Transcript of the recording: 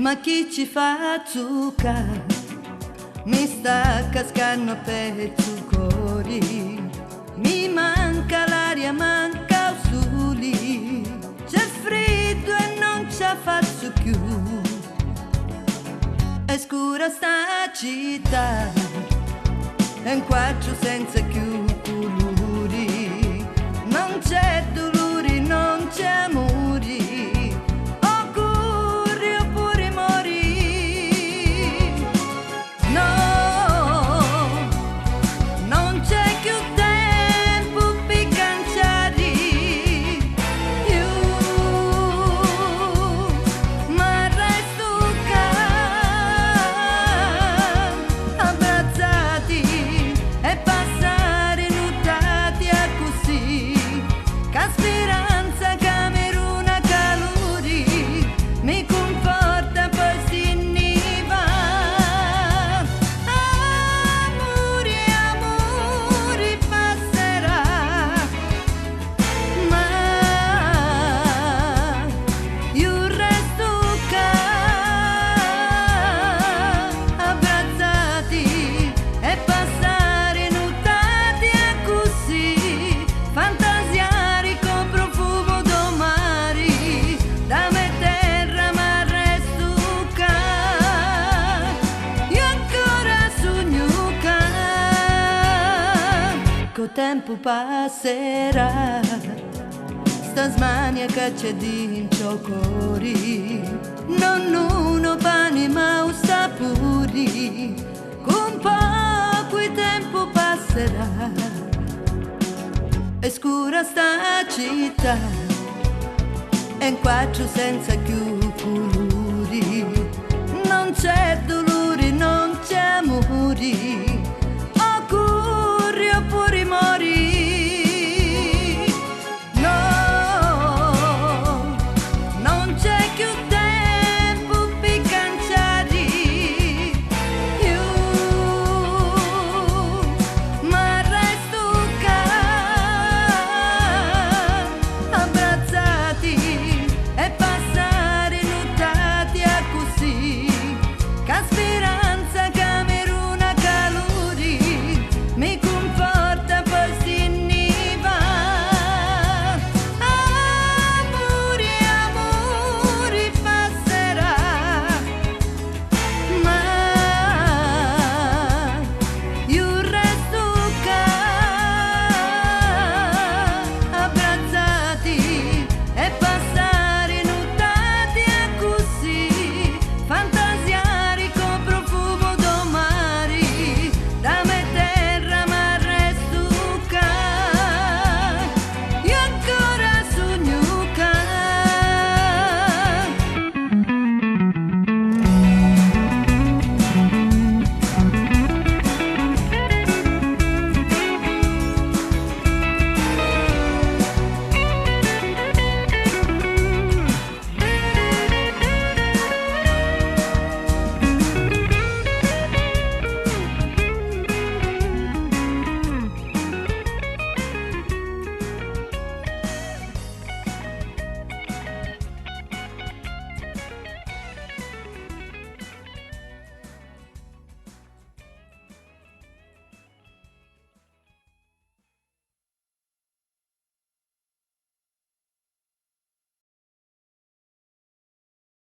Ma chi ci fa zucca? Mi sta cascando pezzucoli, mi manca l'aria, manca il sole, c'è freddo e non ce la faccio più, è scura sta città, è un quadro senza più colori, non c'è dolore, non c'è amore. Il tempo passerà, sta smania che c'è dentro il cuore, non uno pane ma un sapore, con poco il tempo passerà, è scura sta città, è un quadro senza più colori, non c'è dolore, non c'è amore.